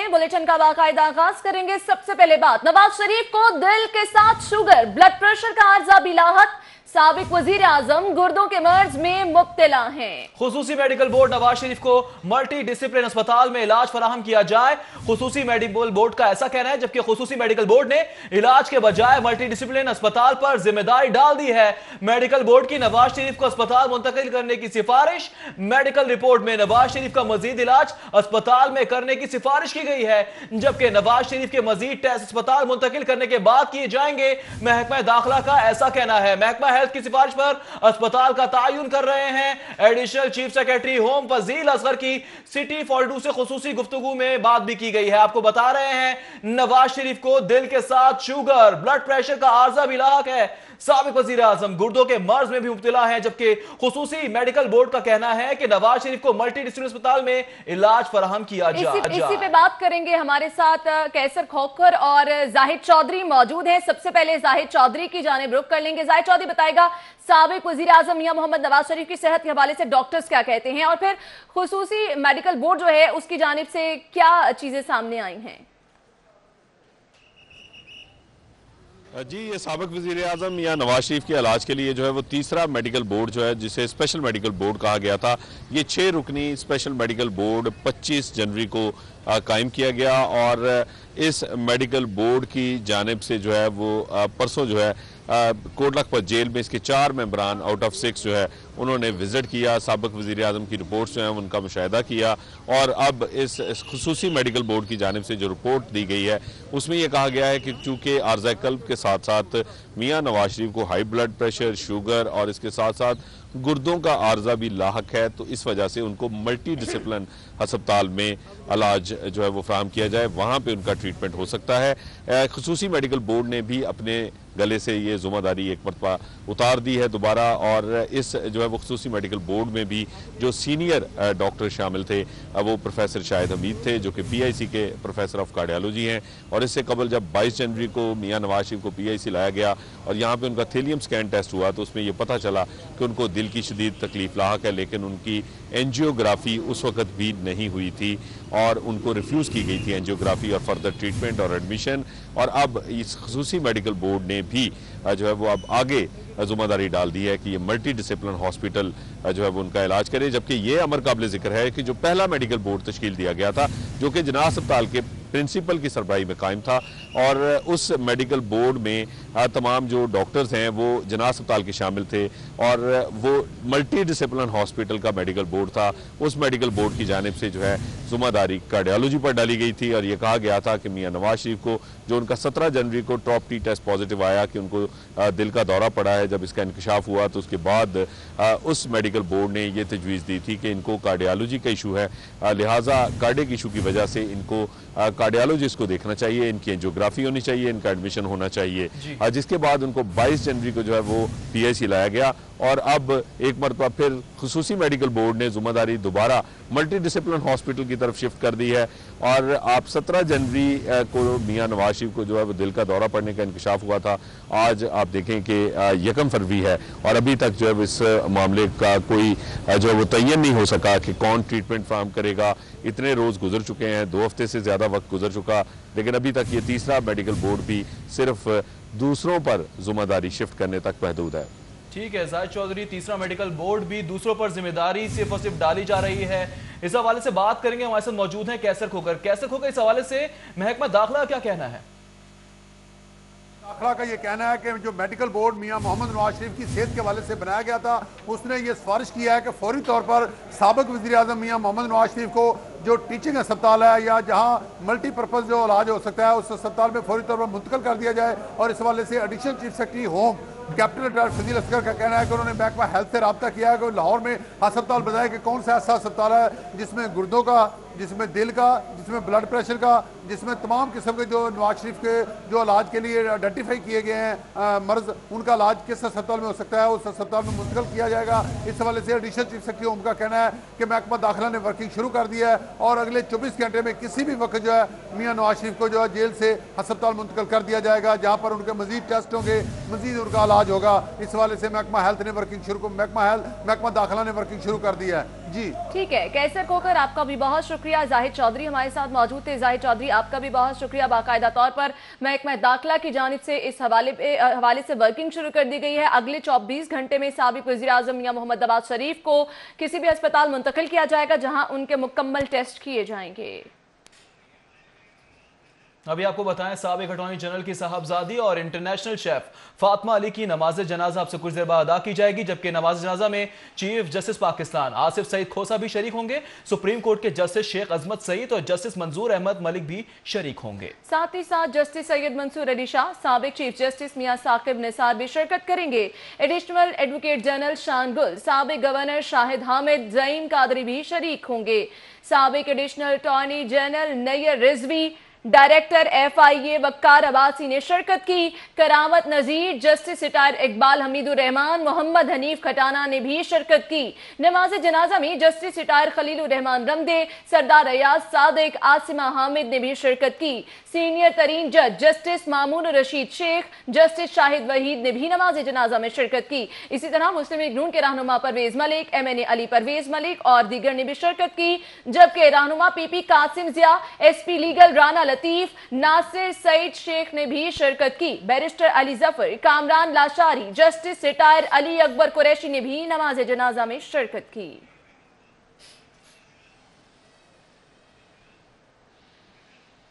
Bulletin का बाकायदा आगाज करेंगे। सबसे पहले बात, नवाज शरीफ को दिल के साथ शुगर, ब्लड प्रेशर का आर्जा भी लाहक, साबिक वजीर आजम गुर्दों के मर्ज में मुब्तला हैं। खुसूसी मेडिकल बोर्ड नवाज शरीफ को मल्टी डिसिप्लिन अस्पताल में इलाज फराहम किया जाए, खुसूसी मेडिकल बोर्ड का ऐसा कहना है, जबकि खुसूसी मेडिकल बोर्ड ने इलाज के बजाय मल्टी डिसिप्लिन अस्पताल पर जिम्मेदारी डाल दी है। मेडिकल बोर्ड की नवाज शरीफ को अस्पताल मुंतकिल करने की सिफारिश, मेडिकल रिपोर्ट में नवाज शरीफ का मजीद इलाज अस्पताल में करने की सिफारिश की गई है, जबकि नवाज शरीफ के मजीद टेस्ट अस्पताल मुंतकिल करने के बाद किए जाएंगे। महकमा दाखिला का ऐसा कहना है। महकमा हेल्थ की सिफारिश पर अस्पताल का तायुन कर रहे हैं। Additional chief secretary home Fazeel Asghar की सिटी 42 से खुसूसी गुफ्तगू में बात भी की गई है। आपको बता रहे हैं नवाज शरीफ को दिल के साथ शुगर, ब्लड प्रेशर का आर्जा भी लाहक है, साबिक वजीर आजम गुर्दों के मर्ज में भी मुब्तला है, जबकि खुसूसी मेडिकल बोर्ड का कहना है कि नवाज शरीफ को मल्टी डिस्ट्रिक्ट अस्पताल में इलाज फराहम किया जाए। इसी पे बात करेंगे। हमारे साथ कैसर खोखर और जाहिद चौधरी मौजूद हैं। सबसे पहले जाहिद चौधरी की जानिब रुख कर लेंगे। जाहिद चौधरी बताएगा साबिक वजीर आजम मियां मोहम्मद नवाज शरीफ की सेहत के हवाले से डॉक्टर्स क्या कहते हैं, और फिर खुसूसी मेडिकल बोर्ड जो है उसकी जानिब से क्या चीजें सामने आई हैं। जी, ये साबिक वज़ीर आज़म या नवाज शरीफ के इलाज के लिए जो है वो तीसरा मेडिकल बोर्ड जो है, जिसे स्पेशल मेडिकल बोर्ड कहा गया था, ये 6 रुकनी स्पेशल मेडिकल बोर्ड 25 जनवरी को कायम किया गया। और इस मेडिकल बोर्ड की जानिब से जो है वो परसों जो है कोट लखपत जेल में इसके 4 मेंबरान आउट ऑफ 6 जो है उन्होंने विजिट किया, साबिक वज़ीर आज़म की रिपोर्ट्स जो हैं उनका मुशाहिदा किया। और अब इस खुसूसी मेडिकल बोर्ड की जानिब से जो रिपोर्ट दी गई है उसमें यह कहा गया है कि चूँकि आर्ज़ा कल्ब के साथ साथ मियाँ नवाज शरीफ को हाई ब्लड प्रेशर, शुगर और इसके साथ साथ गुर्दों का आर्जा भी लाहक है, तो इस वजह से उनको मल्टी डिसिप्लिन अस्पताल में इलाज जो है वो फराहम किया जाए, वहाँ पे उनका ट्रीटमेंट हो सकता है। खुसूसी मेडिकल बोर्ड ने भी अपने गले से ये ज़िम्मेदारी एक मरतबा उतार दी है दोबारा। और इस जो है वो खुसूसी मेडिकल बोर्ड में भी जो सीनियर डॉक्टर शामिल थे वो प्रोफेसर शाहिद हमीद थे, जो कि PIC के प्रोफेसर ऑफ कार्डियोलॉजी हैं। और इससे कबल जब 22 जनवरी को मियाँ नवाज शरीफ को PIC लाया गया और यहाँ पे उनका थीलियम स्कैन टेस्ट हुआ, तो उसमें ये पता चला कि उनको दिल की शदीद तकलीफ लाहक है, लेकिन उनकी एंजियोग्राफी उस वक्त भी नहीं हुई थी और उनको रिफ्यूज़ की गई थी एंजियोग्राफी और फर्दर ट्रीटमेंट और एडमिशन। और अब इस खुसूसी मेडिकल बोर्ड ने भी जो है वो अब आगे जिम्मेदारी डाल दी है कि ये मल्टी डिसिप्लिन हॉस्पिटल जो है वो उनका इलाज करे। जबकि ये अमर काबिल जिक्र है कि जो पहला मेडिकल बोर्ड तश्कील दिया गया था, जो कि जिन्ना अस्पताल के प्रिंसिपल की सरबराही में कायम था, और उस मेडिकल बोर्ड में तमाम जो डॉक्टर्स हैं वो जिन्ना अस्पताल के शामिल थे, और वो मल्टी डिसिप्लिन हॉस्पिटल का मेडिकल बोर्ड था। उस मेडिकल बोर्ड की जानिब से जो है जिम्मेदारी कार्डियोलॉजी पर डाली गई थी और ये कहा गया था कि मियाँ नवाज शरीफ को, जो उनका 17 जनवरी को टॉप टी टेस्ट पॉजिटिव आया कि उनको दिल का दौरा पड़ा है, जब इसका इंकशाफ हुआ तो उसके बाद उस मेडिकल बोर्ड ने ये तजवीज़ दी थी कि इनको कार्डियोलॉजी का इशू है, लिहाजा कार्डियक इशू की वजह से इनको कार्डियोलॉजिस्ट को देखना चाहिए, इनकी एंजियोग्राफी होनी चाहिए, इनका एडमिशन होना चाहिए। जिसके बाद उनको 22 जनवरी को जो है वो PIC लाया गया। और अब एक मरतबा फिर खुसूसी मेडिकल बोर्ड ने जिम्मेदारी दोबारा मल्टी डिसिप्लिन हॉस्पिटल की तरफ शिफ्ट कर दी है। और आप 17 जनवरी को मियाँ नवाज शरीफ को जो है वो दिल का दौरा पड़ने का इंकशाफ हुआ था। आज आप देखें कि 1 फरवरी है और अभी तक जो है इस मामले का कोई जो है वो तयन नहीं हो सका कि कौन ट्रीटमेंट फराहम करेगा। इतने रोज़ गुजर चुके हैं, 2 हफ्ते से ज़्यादा वक्त गुजर चुका, लेकिन अभी तक ये तीसरा मेडिकल बोर्ड भी सिर्फ दूसरों पर जिम्मेदारी शिफ्ट करने तक महदूद है। ठीक है जाहिद चौधरी, तीसरा मेडिकल बोर्ड भी दूसरों पर जिम्मेदारी सिर्फ और सिर्फ डाली जा रही है। इस हवाले से बात करेंगे, हमारे साथ मौजूद हैं कैसर खोखर। कैसर खोखर, इस हवाले से महकमा दाखिला क्या कहना है? दाखिला का ये कहना है कि जो मेडिकल बोर्ड मियां मोहम्मद नवाज शरीफ की सेहत के हवाले से बनाया गया था, उसने ये सिफारिश किया है कि फौरी तौर पर साबिक वज़ीर आज़म मियां मोहम्मद नवाज शरीफ को जो टीचिंग अस्पताल है या जहां मल्टीपर्पज़ जो इलाज हो सकता है उस अस्पताल में फौरी तौर पर मुंतकिल कर दिया जाए। और इस हवाले से additional chief secretary home captain doctor Fazeel Asghar का कहना है कि उन्होंने महकमा हेल्थ से रब्ता किया है कि लाहौर में अस्पताल बताया कि कौन सा ऐसा अस्पताल है जिसमें गुर्दों का, जिसमें दिल का, जिसमें ब्लड प्रेशर का, जिसमें तमाम किस्म के जो नवाज शरीफ के जो इलाज के लिए आइडेंटिफाई किए गए हैं मर्ज, उनका इलाज किस अस्पताल में हो सकता है उस अस्पताल में मुंतकिल किया जाएगा। इस हवाले से एडिशनल चीफ सेक्रेटरी होम का कहना है कि महकमा दाखिला ने वर्किंग शुरू कर दिया है और अगले 24 घंटे में किसी भी वक्त जो है मियाँ नवाज शरीफ को जो है जेल से अस्पताल मुंतकिल कर दिया जाएगा, जहाँ पर उनके मजीद टेस्ट होंगे, मजीद उनका इलाज होगा। इस हवाले से महकमा हेल्थ ने वर्किंग शुरू, महकमा दाखिला ने वर्किंग शुरू कर दिया है। जी ठीक है, कैसर खोकर आपका भी बहुत शुक्रिया। जाहिद चौधरी हमारे साथ मौजूद थे। जाहिद चौधरी आपका भी बहुत शुक्रिया। बाकायदा तौर पर महकमा दाखिला की जानिब से इस हवाले से वर्किंग शुरू कर दी गई है। अगले 24 घंटे में साबिक वज़ीर-ए-आज़म मियां मोहम्मद नवाज शरीफ को किसी भी अस्पताल मुंतकिल किया जाएगा जहां उनके मुकम्मल टेस्ट किए जाएंगे। अभी आपको बताएं, साबिक अटॉर्नी जनरल की साहबजादी और इंटरनेशनल शेफ फातिमा अली की नमाज जनाजा आपसे कुछ देर बाद अदा की जाएगी, जबकि नमाज जनाजा में चीफ जस्टिस पाकिस्तान आसिफ सईद खोसा भी शरीक होंगे। सुप्रीम कोर्ट के जस्टिस शेख अजमत सईद और जस्टिस मंजूर अहमद मलिक भी शरीक होंगे। साथ ही साथ जस्टिस सैयद मंसूर अली शाह, साबिक चीफ जस्टिस मियां साकिब निसार भी शिरकत करेंगे। Additional advocate general Shan Gul, साबिक गवर्नर शाहिद हामिद, ज़ईम कादरी भी शरीक होंगे। साबिक additional attorney general Nayyar Rizvi, director FIA Waqar Abbasi ने शिरकत की। करामत नजीर, जस्टिस रिटायर्ड इकबाल हमीदुर रहमान, मोहम्मद हनीफ खटाना ने भी शिरकत की। नमाज जनाजा में जस्टिस रिटायर्ड खलीलुर रहमान रमदे, सरदार अयाज सादिक, आसिमा हामिद ने भी शिरकत की। सीनियर तरीन जज जस्टिस मामून रशीद शेख, जस्टिस शाहिद वहीद ने भी नमाज जनाजा में शिरकत की। इसी तरह मुस्लिम लीग नून के रहनुमा परवेज मलिक, MNA अली परवेज मलिक और दीगर ने भी शिरकत की, जबकि रहनुमा PP कासिम जिया, SP लीगल राना लतीफ, नासिर सईद शेख ने भी शिरकत की। Barrister Ali Zafar, Kamran Lashari, justice retire Ali Akbar Qureshi ने भी नमाज जनाजा में शिरकत की।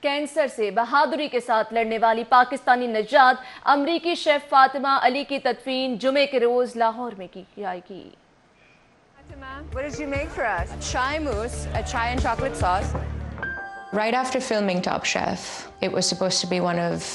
कैंसर से बहादुरी के साथ लड़ने वाली पाकिस्तानी नजात अमरीकी शेफ फातिमा अली की तदफीन जुमे के रोज लाहौर में की जाएगी। What did you make for us? Chai mousse, a chai and chocolate sauce. Right after filming Top Chef, it was supposed to be one of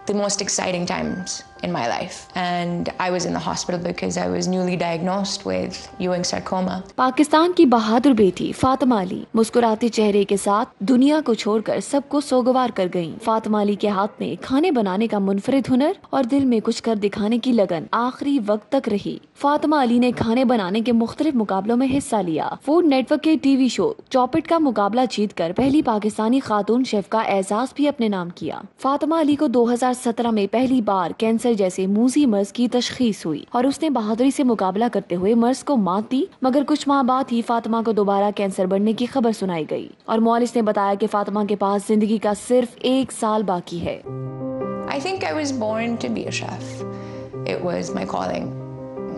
the most exciting times in my life. And I was in the hospital because I was newly diagnosed with Ewing sarcoma. Pakistan की बहादुर बेटी फातिमा अली मुस्कुराते चेहरे के साथ दुनिया को छोड़कर सबको सोगवार कर गईं। फातिमा अली के हाथ में खाने बनाने का मुनफरिद हुनर और दिल में कुछ कर दिखाने की लगन आखिरी वक्त तक रही। फातिमा अली ने खाने बनाने के मुख्तलिफ मुकाबलों में हिस्सा लिया। फूड नेटवर्क के TV शो चॉपिट का मुकाबला जीतकर पहली पाकिस्तानी खातून शेफ का एजाज भी अपने नाम किया। फातिमा अली को 2017 में पहली बार कैंसर जैसे मूजी मर्ज की तशखीस हुई और उसने बहादुरी से मुकाबला करते हुए मर्ज को मात दी, मगर कुछ माह बाद ही फातिमा को दोबारा कैंसर बढ़ने की खबर सुनाई गई और मौलिस ने बताया कि फातिमा के पास जिंदगी का सिर्फ 1 साल बाकी है। I think I was born to be a chef. It was my calling.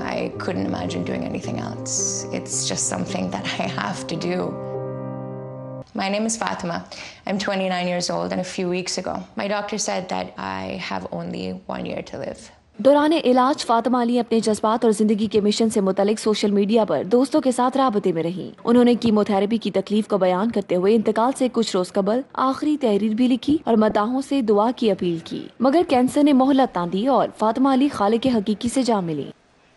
I couldn't imagine doing anything else. It's just something that I have to do. My name is Fatima. I'm 29 years old and a few weeks ago, my doctor said that I have only 1 year to live. दौरान इलाज फातिमा अली अपने जज्बात और जिंदगी के mission से मुतालिक social media पर दोस्तों के साथ राबते में रहीं। उन्होंने कीमोथेरेपी की तकलीफ को बयान करते हुए इंतकाल से कुछ रोज कबल आखिरी तहरीर भी लिखी और मदाहों से दुआ की अपील की, मगर कैंसर ने मोहलत ना दी और फातिमा अली खालिक हकीकी से जा मिली।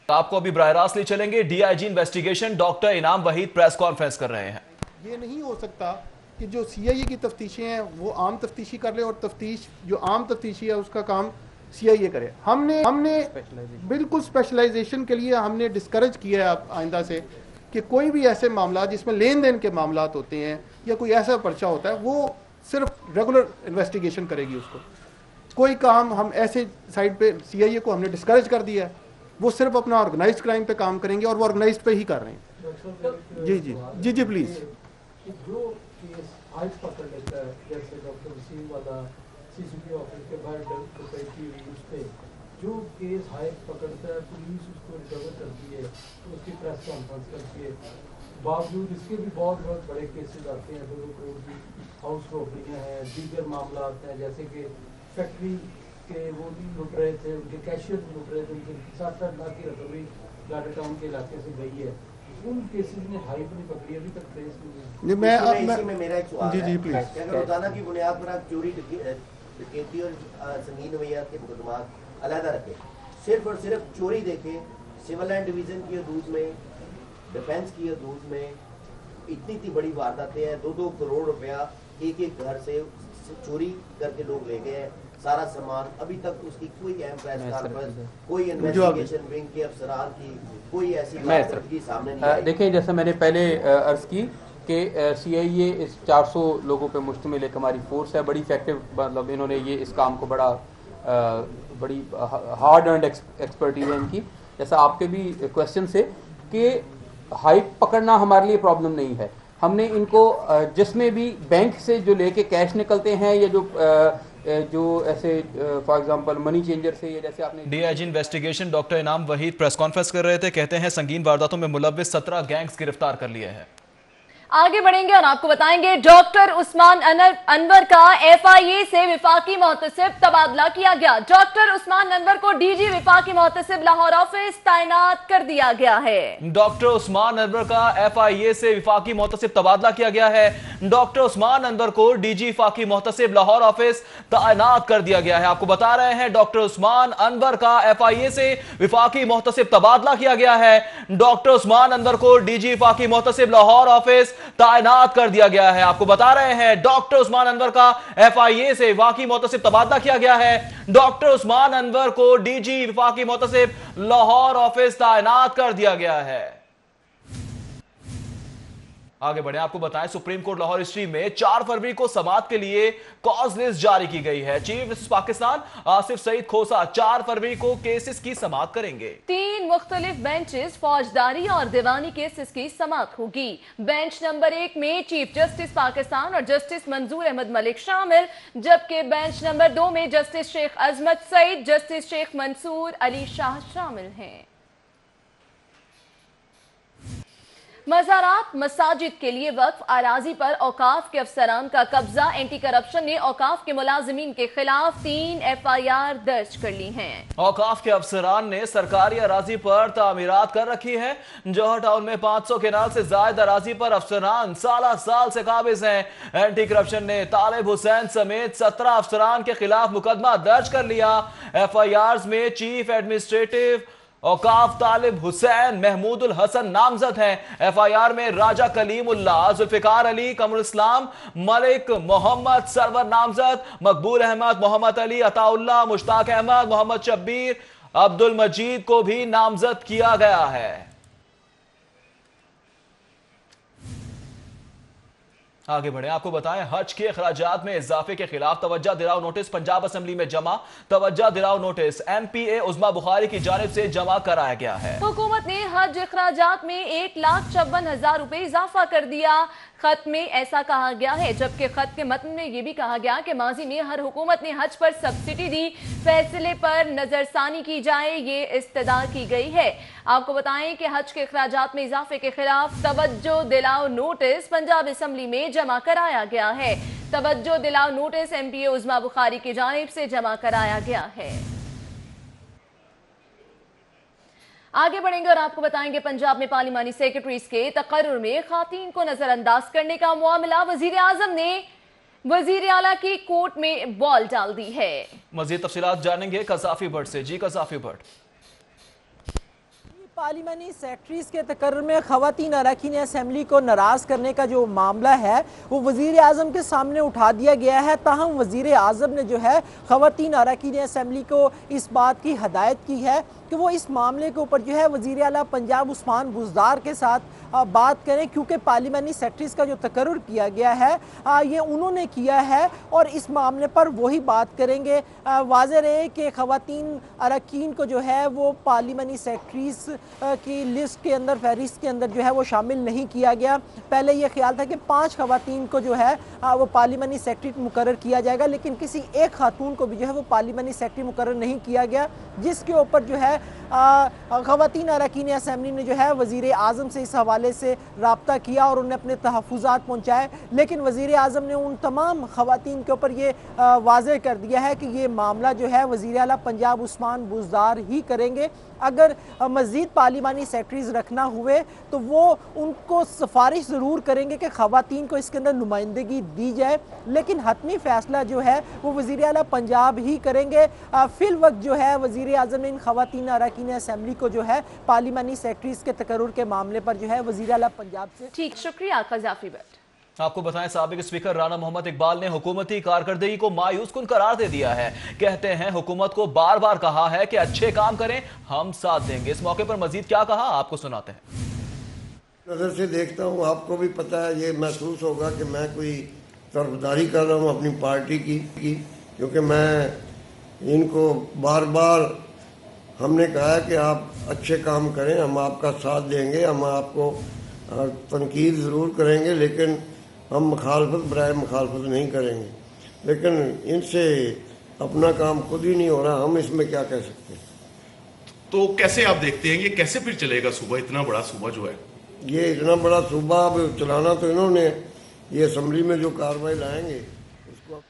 आपको अभी बराह रास्त ले चलेंगे। DIG इन्वेस्टिगेशन डॉक्टर इनाम वहीद प्रेस कॉन्फ्रेंस कर रहे हैं। ये नहीं हो सकता कि जो CIA की तफ्तीशें हैं वो आम तफ्तीशी कर ले और तफ्तीश जो आम तफ्तीशी है उसका काम CIA करे। हमने बिल्कुल स्पेशलाइजेशन के लिए हमने डिस्करेज किया है आइंदा से कि कोई भी ऐसे मामला जिसमें लेन देन के मामला होते हैं या कोई ऐसा पर्चा होता है वो सिर्फ रेगुलर इन्वेस्टिगेशन करेगी उसको। कोई काम हम ऐसे साइड पे CIA को हमने डिस्करेज कर दिया है, वो सिर्फ अपना ऑर्गेनाइज्ड क्राइम पे काम करेंगे और वो ऑर्गेनाइज्ड पे ही कर रहे हैं। जी प्लीज। जो केस आज पकड़ लेता है, जैसे डॉक्टर वसीम वाला CCTV ऑफिस के बाहर डकैती हुई, उस पे जो केस हाई पकड़ता है पुलिस उसको रिकवर करती है, तो उसकी प्रेस कॉन्फ्रेंस करती है। बावजूद इसके भी बहुत बड़े केसेस आते हैं, 2 करोड़ की हाउस रॉबरियाँ हैं, दीगर मामला आते हैं, जैसे कि फैक्ट्री के वो लुट रहे थे, उनके कैशियर लुट रहे थे, उनके 7-8 लाख की रकम भी गार्डन टाउन के इलाके से गई है। उन केसेस ने हाइप नहीं पकड़ी, अभी तक ट्रेस नहीं। मैं मेरा एक सवाल जी प्लीज। अगर रोजाना की बुनियाद पर आप चोरी डकैती और संगीन नवैयात के मुकदमात अलहदा रखें, सिर्फ और सिर्फ चोरी देखें, सिविल लाइन डिवीजन की हदूद में, डिफेंस की हदूद में इतनी बड़ी वारदातें हैं। 2-2 करोड़ रुपया एक घर से चोरी करके लोग ले गए हैं, सारा सामान। अभी तक उसकी कोई अहम प्रेस कॉन्फ्रेंस, कोई इन्वेस्टिगेशन विंग के अफसरान की कोई ऐसी बात सामने नहीं आई। देखिए, जैसे मैंने पहले अर्ज की कि CIA इस 400 लोगों पे मुश्तमिल एक हमारी फोर्स है, बड़ी इफेक्टिव। मतलब इन्होंने ये इस काम को बड़ी हार्ड अर्न्ड एक्सपर्टीज है इनकी। जैसा आपके भी क्वेश्चन से कि हाइट पकड़ना हमारे लिए प्रॉब्लम नहीं है। हमने इनको जिसमें भी बैंक से जो लेके कैश निकलते हैं या जो ऐसे फॉर एग्जांपल मनी चेंजर से, ये जैसे आपने डीआईजी इन्वेस्टिगेशन डॉक्टर इनाम वहीद प्रेस कॉन्फ्रेंस कर रहे थे, कहते हैं संगीन वारदातों में मुलव्विस 17 गैंग्स गिरफ्तार कर लिए हैं। आगे बढ़ेंगे और आपको बताएंगे डॉक्टर उस्मान अनवर का एफआईए से विफाकी मोहतसिब तबादला किया गया। डॉक्टर उस्मान अनवर को डीजी विफाकी मोहतसिब लाहौर ऑफिस तैनात कर दिया गया है। डॉक्टर उस्मान अनवर का एफआईए से विफाकी मोहतसिब तबादला किया गया है। डॉक्टर उस्मान अनवर को डीजी विफाकी मोहतसिब लाहौर ऑफिस तैनात कर दिया गया है। आपको बता रहे हैं डॉक्टर उस्मान अनवर का एफआईए से विफाकी मोहतसिब तबादला किया गया है। डॉक्टर उस्मान अनवर को डीजी विफाकी मोहतसिब लाहौर ऑफिस तैनात कर दिया गया है। आपको बता रहे हैं डॉक्टर उस्मान अनवर का एफआईए से विफाकी मोहतसिब तबादला किया गया है। डॉक्टर उस्मान अनवर को डीजी विफाकी मोहतसिब लाहौर ऑफिस तैनात कर दिया गया है। आगे बढ़े, आपको बताएं सुप्रीम कोर्ट लाहौर हिस्ट्री में 4 फरवरी को समाअत के लिए कॉज लिस्ट जारी की गई है। चीफ जस्टिस पाकिस्तान आसिफ सईद खोसा 4 फरवरी को केसेस की समाअत करेंगे। 3 मुख्तलिफ बेंचेस फौजदारी और दीवानी केसेस की समाअत होगी। बेंच नंबर 1 में चीफ जस्टिस पाकिस्तान और जस्टिस मंजूर अहमद मलिक शामिल, जबकि बेंच नंबर 2 में जस्टिस शेख अजमत सईद, जस्टिस शेख मंसूर अली शाह शामिल हैं। मज़ारात मसाजिद के लिए वक्फ अराजी पर औकाफ के अफसरान का कब्जा। एंटी करप्शन ने औकाफ के मुलाजिमीन के खिलाफ 3 एफआईआर दर्ज कर ली हैं। औकाफ के अफसरान ने सरकारी अराजी पर तामीरात कर रखी है। जौहर टाउन में 500 केनाल से जायद अराजी पर अफसरान साल से काबिज हैं। एंटी करप्शन ने तालिब हुसैन समेत 17 अफसरान के खिलाफ मुकदमा दर्ज कर लिया। एफआईआर में चीफ एडमिनिस्ट्रेटिव औकाफ तालिब हुसैन महमूदुल हसन नामजद हैं। एफआईआर में राजा कलीमुल्लाह, जुल्फिकार अली, कमरुल इस्लाम, मलिक मोहम्मद सरवर नामजद, मकबूल अहमद, मोहम्मद अली, अताउल्लाह, मुश्ताक अहमद, मोहम्मद शब्बीर, अब्दुल मजीद को भी नामजद किया गया है। आगे बढ़े, आपको बताएं हज के अखराजात में इजाफे के खिलाफ तवज्जो दिलाओ नोटिस पंजाब असेंबली में जमा। तवज्जो दिलाओ नोटिस एमपीए उज़्मा बुखारी की जानिब से जमा कराया गया है। हुकूमत ने हज अखराजात में 1,56,000 रुपए इजाफा कर दिया। खत में ऐसा कहा गया है, जबकि खत के मतन में यह भी कहा गया कि माजी में हर हुकूमत ने हज पर सब्सिडी दी, फैसले पर नजरसानी की जाए, ये इस्तदा की गई है। आपको बताएं कि हज के अखराजात में इजाफे के खिलाफ तवज्जो दिलाओ नोटिस पंजाब असेंबली में जमा कराया गया है। तवज्जो दिलाओ नोटिस एमपीए उज़्मा बुखारी की जानिब से जमा कराया गया है। आगे बढ़ेंगे और आपको बताएंगे पंजाब में पार्लिमानी सेक्रेटरीज के तकर्रुर में खातीन को नजरअंदाज करने का मामला। वजीर आजम ने वजीर आला की कोर्ट में बॉल डाल दी है। मजीद तफसीलात जानेंगे कज़ाफी भट्ट से। जी कज़ाफी भट्ट, पार्लिमानी सेक्रेटरीज के तकर्रुर में खवातीन अरकान असम्बली को नाराज़ करने का जो मामला है वो वज़ीर आज़म के सामने उठा दिया गया है। ताहम वज़ीर आज़म ने जो है खवातीन अरकान असम्बली को इस बात की हदायत की है कि वो इस मामले के ऊपर जो है वज़ीर आला पंजाब उस्मान बुज़दार के साथ बात करें, क्योंकि पार्लिमानी सेक्रेटरीज का जो तकर्रुर किया गया है ये उन्होंने किया है और इस मामले पर वही बात करेंगे। वाज़ेह रहे कि खवातीन अरकान को जो है वो पार्लिमानी सेक्रेटरीज की लिस्ट के अंदर, फहरिस्त के अंदर जो है वो शामिल नहीं किया गया। पहले ये ख्याल था कि 5 खवातीन को जो है वो पार्लिमानी सेक्रेटरी मुकर्रर किया जाएगा, लेकिन किसी एक खातून को भी जो है वो पार्लिमानी सेक्रेटरी मुकर्रर नहीं किया गया, जिसके ऊपर जो है खवातीन अरकान असम्बली ने जो है वज़ीर आज़म से इस हवाले से रब्ता किया और उन्हें अपने तहफ़्फ़ुज़ात पहुँचाए। लेकिन वज़ीर आज़म ने उन तमाम खवातीन के ऊपर ये वाज़ेह कर दिया है कि ये मामला जो है वज़ीर आला पंजाब उस्मान बुज़दार ही करेंगे। अगर मज़ीद पार्लिमानी सेक्रेटरीज रखना हुए तो वो उनको सिफारिश ज़रूर करेंगे कि खवातीन को इसके अंदर नुमाइंदगी दी जाए, लेकिन हतमी फ़ैसला जो है वो वज़ीर आला पंजाब ही करेंगे। फ़िल वक्त जो है वज़ीर आज़म ने इन खवातीन अरकान असम्बली को जो है पार्लिमानी सेक्रेटरीज के तकर्रुर के मामले पर जो है वज़ीर आला पंजाब से। ठीक, शुक्रिया कज़ाफी भट्ट। आपको बताएं साबिक स्पीकर राना मोहम्मद इकबाल ने हुकूमती कारकर्दगी को मायूस कुन करार दे दिया है। कहते हैं हुकूमत को बार बार कहा है कि अच्छे काम करें, हम साथ देंगे। इस मौके पर मजीद क्या कहा, आपको सुनाते हैं। नज़र से देखता हूँ, आपको भी पता है, ये महसूस होगा कि मैं कोई तरफदारी कर रहा हूँ अपनी पार्टी की, क्योंकि मैं इनको बार बार हमने कहा है कि आप अच्छे काम करें, हम आपका साथ देंगे, हम आपको तनकीद ज़रूर करेंगे, लेकिन हम मुखालफत बराए मुखालफत नहीं करेंगे। लेकिन इनसे अपना काम खुद ही नहीं हो रहा, हम इसमें क्या कह सकते हैं। तो कैसे आप देखते हैं ये कैसे फिर चलेगा सूबा, इतना बड़ा सूबा जो है? ये इतना बड़ा सूबा अब चलाना तो इन्होंने, ये असम्बली में जो कार्रवाई लाएंगे उसको।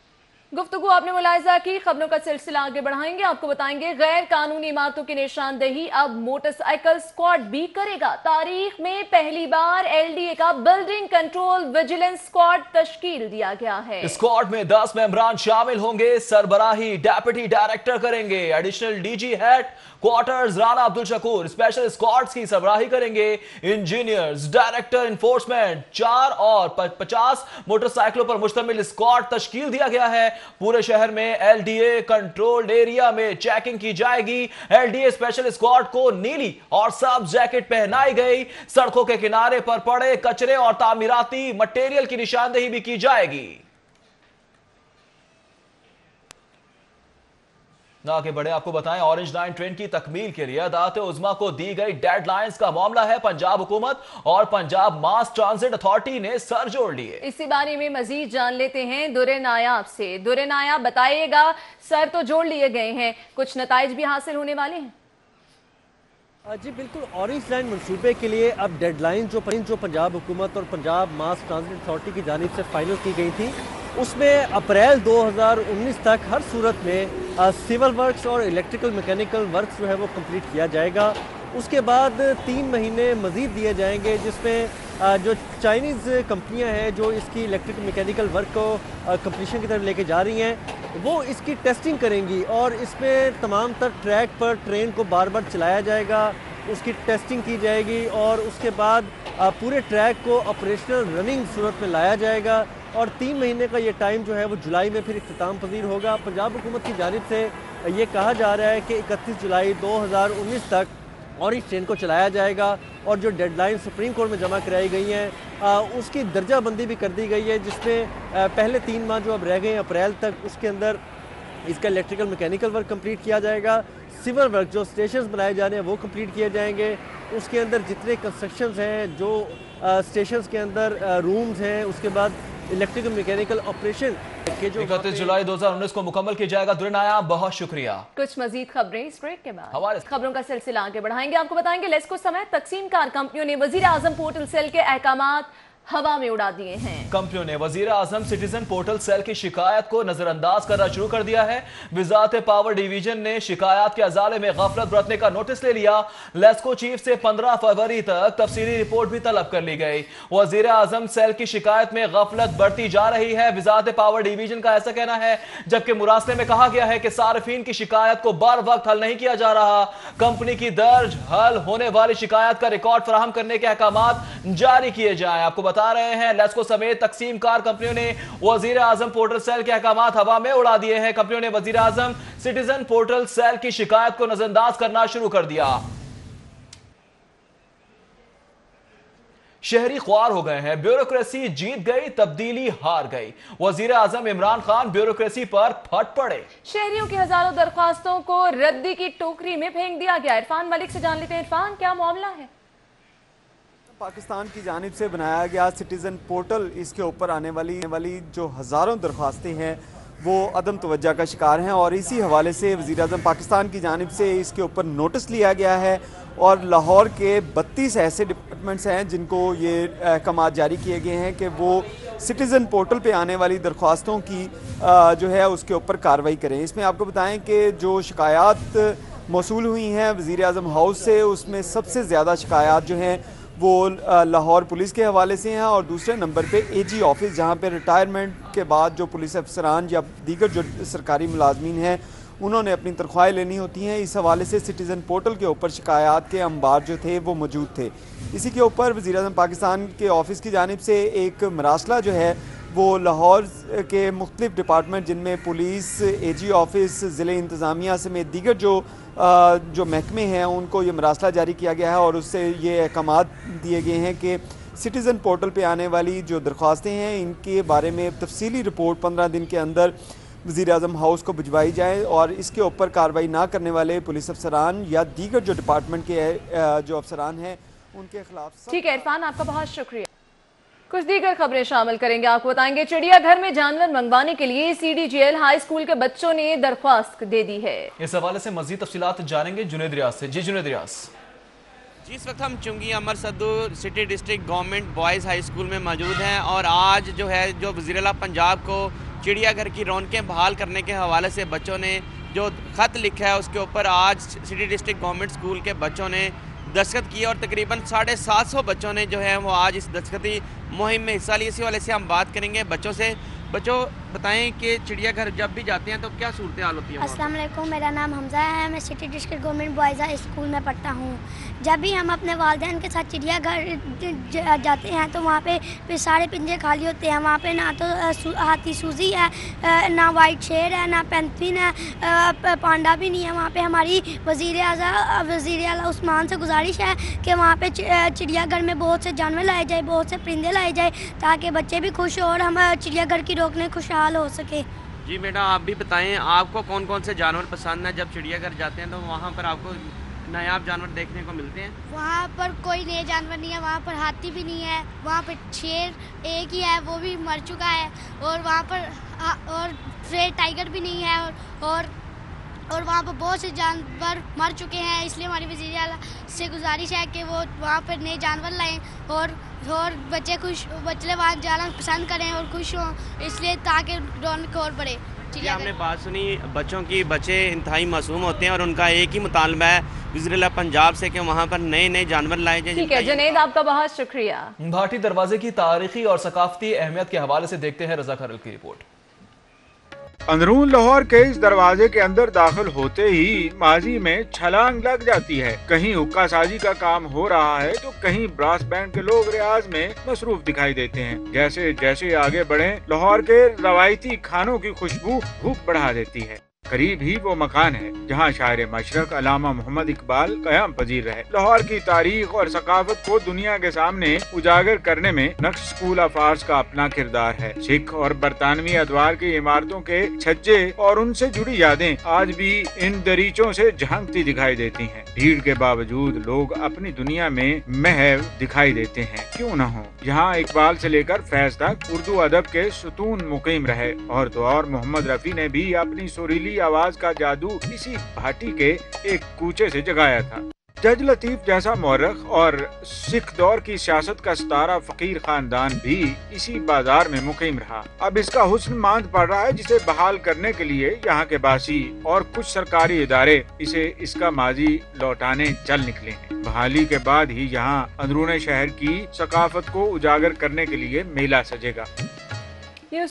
गुफ्तगू आपने मुलाहिजा की। खबरों का सिलसिला आगे बढ़ाएंगे, आपको बताएंगे गैर कानूनी इमारतों की निशानदेही अब मोटरसाइकिल स्क्वाड भी करेगा। तारीख में पहली बार एलडीए का बिल्डिंग कंट्रोल विजिलेंस स्क्वाड तश्कील दिया गया है। स्क्वाड में 10 मेंबरान शामिल होंगे। सरबराही डेप्यूटी डायरेक्टर करेंगे। Additional DG headquarters Rana Abdul Shakoor special squads की सरबराही करेंगे। इंजीनियर्स, डायरेक्टर इन्फोर्समेंट, 4 और 50 मोटरसाइकिलों पर मुश्तमिल स्क्वाड तश्कील दिया गया है। पूरे शहर में एलडीए कंट्रोल्ड एरिया में चेकिंग की जाएगी। एलडीए स्पेशल स्क्वाड को नीली और सब जैकेट पहनाई गई। सड़कों के किनारे पर पड़े कचरे और तामीराती मटेरियल की निशानदेही भी की जाएगी। ना आगे बढ़े, आपको बताएं ऑरेंज लाइन ट्रेन की तकमील के लिए अदालत उज़्मा को दी गई डेडलाइंस का मामला है। पंजाब हुकूमत और पंजाब मास ट्रांजिट अथॉरिटी ने सर जोड़ लिए। इसी बारे में मजीद जान लेते हैं दुर्रे नायाब से। दुर्रे नायाब, बताइएगा, सर तो जोड़ लिए गए हैं, कुछ नताइज भी हासिल होने वाले हैं? जी बिल्कुल, ऑरेंज लाइन मंसूबे के लिए अब डेडलाइन जो पंजाब हुकूमत और पंजाब मास ट्रांजिट अथॉरिटी की जानिब से फाइनल की गई थी, उसमें अप्रैल 2019 तक हर सूरत में सिविल वर्क्स और इलेक्ट्रिकल मैकेनिकल वर्क्स जो है वो कंप्लीट किया जाएगा। उसके बाद 3 महीने मज़ीद दिए जाएंगे, जिसमें जो चाइनीज़ कंपनियां हैं जो इसकी इलेक्ट्रिकल मैकेनिकल वर्क को कंप्लीशन की तरफ लेके जा रही हैं, वो इसकी टेस्टिंग करेंगी और इसमें तमाम तर ट्रैक पर ट्रेन को बार बार चलाया जाएगा, उसकी टेस्टिंग की जाएगी और उसके बाद पूरे ट्रैक को ऑपरेशनल रनिंग सूरत में लाया जाएगा। और 3 महीने का ये टाइम जो है वो जुलाई में फिर इख्तिताम पजीर होगा। पंजाब हुकूमत की जानिब से ये कहा जा रहा है कि 31 जुलाई 2019 तक ऑरेंज ट्रेन को चलाया जाएगा और जो डेडलाइन सुप्रीम कोर्ट में जमा कराई गई हैं उसकी दर्जाबंदी भी कर दी गई है, जिसमें पहले 3 माह जो अब रह गए अप्रैल तक, उसके अंदर इसका इलेक्ट्रिकल मैकेनिकल वर्क कंप्लीट किया जाएगा। सिविल वर्क जो स्टेशंस बनाए जा रहे हैं वो कंप्लीट किए जाएंगे। उसके अंदर जितने कंस्ट्रक्शंस हैं, जो स्टेशंस के अंदर रूम्स हैं, उसके बाद इलेक्ट्रिकल मैकेनिकल ऑपरेशन के जो 31 जुलाई 2019 को मुकम्मल किया जाएगा। दुर्नाया, बहुत शुक्रिया। कुछ मजीद खबरें इस ब्रेक के बाद। हमारे खबरों का सिलसिला आगे बढ़ाएंगे, आपको बताएंगे लेस्को समेत तकसीम कार कंपनियों ने वजीर आजम पोर्टल सेल के अहकामात हवा में उड़ा दिए हैं। कंपनियों ने वजीर आजम सिटीजन पोर्टल सेल की शिकायत को नजरअंदाज करना शुरू कर दिया है। वजारत पावर डिवीजन ने शिकायत के अजाले में गफलत बरतने का नोटिस ले लिया। लेस्को चीफ से 15 फरवरी तक तफसीली रिपोर्ट भी तलब कर ली गई। वजीर आजम सेल की शिकायत में गफलत बढ़ती जा रही है, वजारत पावर डिवीजन का ऐसा कहना है, जबकि मुरासले में कहा गया है कि सार्फिन की शिकायत को बर वक्त हल नहीं किया जा रहा। कंपनी की दर्ज हल होने वाली शिकायत का रिकॉर्ड फराहम करने के अहकामात जारी किए जाए। आपको बता रहे हैं लेस्को समेत तकसीम कार कंपनियों ने वजीर आजम पोर्टल सेल के अहकामात हवा में उड़ा दिए हैं। कंपनियों ने वजीर आजम सिटीजन पोर्टल सेल की शिकायत को नजरअंदाज करना शुरू कर दिया। शहरी ख्वार हो गए हैं, ब्यूरोक्रेसी जीत गई, तब्दीली हार गई। वजीर आजम इमरान खान ब्यूरोक्रेसी पर फट पड़े। शहरियों की हजारों दरख्वास्तों को रद्दी की टोकरी में फेंक दिया गया। इरफान मलिक से जान लेते हैं। इरफान, क्या मामला है? पाकिस्तान की जानिब से बनाया गया सिटीज़न पोर्टल, इसके ऊपर आने वाली जो हज़ारों दरख्वास्तें हैं वो अदम तवज्जो का शिकार हैं और इसी हवाले से वज़ीर आज़म पाकिस्तान की जानिब से इसके ऊपर नोटिस लिया गया है और लाहौर के 32 ऐसे डिपार्टमेंट्स हैं जिनको ये अहकामात जारी किए गए हैं कि वो सिटीज़न पोर्टल पे आने वाली दरख्वास्तों की जो है उसके ऊपर कार्रवाई करें। इसमें आपको बताएं कि जो शिकायत मौसूल हुई हैं वज़ीर आज़म हाउस से, उसमें सबसे ज़्यादा शिकायत जो हैं वो लाहौर पुलिस के हवाले से हैं और दूसरे नंबर पे एजी ऑफिस, जहाँ पे रिटायरमेंट के बाद जो पुलिस अफसरान या दीगर जो सरकारी मुलाजमीन हैं उन्होंने अपनी तनख्वाहें लेनी होती हैं। इस हवाले से सिटीज़न पोर्टल के ऊपर शिकायत के अंबार जो थे वो मौजूद थे। इसी के ऊपर वज़ीर आज़म पाकिस्तान के ऑफिस की जानिब से एक मरासला जो है वो लाहौर के मुख्तलिफ डिपार्टमेंट जिनमें पुलिस, एजी ऑफिस, ज़िले इंतज़ामिया समेत दीगर जो महकमे हैं उनको ये मरासला जारी किया गया है और उससे ये अहकामात दिए गए हैं कि सिटीज़न पोर्टल पे आने वाली जो दरख्वास्तें हैं इनके बारे में तफसीली रिपोर्ट 15 दिन के अंदर वज़ीर-ए-आज़म हाउस को भिजवाई जाए और इसके ऊपर कार्रवाई ना करने वाले पुलिस अफसरान या दीगर जो डिपार्टमेंट के जो अफसरान हैं उनके खिलाफ। ठीक है इरफान, आपका बहुत शुक्रिया। कुछ दीगर खबरें शामिल करेंगे, आपको बताएंगे चिड़ियाघर में जानवर मंगवाने के लिए CDGL हाई स्कूल के बच्चों ने दरख्वास्त दे दी है। इस हवाले से मजीद तफसीलात जानेंगे जुनैद रियाज से। जी जुनैद रियाज। जी, इस वक्त हम Chungi Amar Sidhu city district government boys high school में मौजूद हैं और आज जो है जो वज़ीर-ए-आला पंजाब को चिड़ियाघर की रौनकें बहाल करने के हवाले से बच्चों ने जो ख़त लिखा है उसके ऊपर आज सिटी डिस्ट्रिक्ट गवर्नमेंट स्कूल के बच्चों ने दस्तखत किए और तकरीबन 750 बच्चों ने जो है वो आज इस दस्तखती मुहिम में हिस्सा लिया। इसी वाले से हम बात करेंगे बच्चों से। बच्चों बताएं कि चिड़ियाघर जब भी जाते हैं तो क्या सूरत हाल होती है? अस्सलाम वालेकुम, मेरा नाम हमजा है, मैं city district government boys high school में पढ़ता हूँ। जब भी हम अपने वालिदैन के साथ चिड़ियाघर जाते हैं तो वहाँ पे सारे पिंजरे खाली होते हैं। वहाँ पे ना तो हाथी सूजी है, ना वाइट शेर है, ना पेंथुइन है, पांडा भी नहीं है। वहाँ पे हमारी वज़ीर-ए-आला उस्मान से गुजारिश है कि वहाँ पे चिड़ियाघर में बहुत से जानवर लाए जाए, बहुत से परिंदे लाए जाए ताकि बच्चे भी खुश हो और हम चिड़ियाघर की रोकने खुशहाल हो सके। जी बेटा, आप भी बताएं आपको कौन कौन से जानवर पसंद है? जब चिड़ियाघर जाते हैं तो वहाँ पर आपको नायाब जानवर देखने को मिलते हैं? वहाँ पर कोई नए जानवर नहीं है, वहाँ पर हाथी भी नहीं है, वहाँ पर शेर एक ही है, वो भी मर चुका है, और वहाँ पर और रेड टाइगर भी नहीं है, और वहाँ पर बहुत से जानवर मर चुके हैं। इसलिए हमारी वज़ीर-ए-आला से गुजारिश है कि वो वहाँ पर नए जानवर लाएं और बच्चे वहाँ जाना पसंद करें और खुश हों, इसलिए ताकि रौनक और बढ़े। हमने बात सुनी बच्चों की, बच्चे इंतहाई मासूम होते हैं और उनका एक ही मुतालबा है वज़ीर-ए-आला पंजाब से कि वहाँ पर नए नए जानवर लाए जाए। ठीक है जुनैद, आपका बहुत शुक्रिया। भाटी दरवाजे की तारीखी और सकाफती अहमियत के हवाले से देखते हैं रज़ा खरल की रिपोर्ट। अंदरून लाहौर के इस दरवाजे के अंदर दाखिल होते ही माजी में छलांग लग जाती है। कहीं हुक्का साजी का काम हो रहा है तो कहीं ब्रास बैंड के लोग रियाज में मसरूफ दिखाई देते हैं। जैसे जैसे आगे बढ़े लाहौर के रवायती खानों की खुशबू भूख बढ़ा देती है। करीब ही वो मकान है जहाँ शायर मशरक अल्लामा मोहम्मद इकबाल क़याम पजीर रहे। लाहौर की तारीख और सकाफत को दुनिया के सामने उजागर करने में नक्श स्कूल ऑफ आर्ट्स का अपना किरदार है। सिख और बरतानवी अदवार की इमारतों के छज्जे और उनसे जुड़ी यादें आज भी इन दरीचों से झांकती दिखाई देती हैं। भीड़ के बावजूद लोग अपनी दुनिया में महव दिखाई देते हैं। क्यों न हो, यहाँ इकबाल से लेकर फैज तक उर्दू अदब के सुतून मुकीम रहे और तो और मोहम्मद रफी ने भी अपनी सुरीली आवाज का जादू इसी भाटी के एक कूचे से जगाया था। जज लतीफ जैसा मौरख और सिख दौर की सियासत का सितारा फकीर खानदान भी इसी बाजार में मुकीम रहा। अब इसका हुस्न मांद पड़ रहा है जिसे बहाल करने के लिए यहाँ के बासी और कुछ सरकारी इदारे इसे इसका माजी लौटाने चल निकले हैं। बहाली के बाद ही यहाँ अंदरूने शहर की सकाफत को उजागर करने के लिए मेला सजेगा।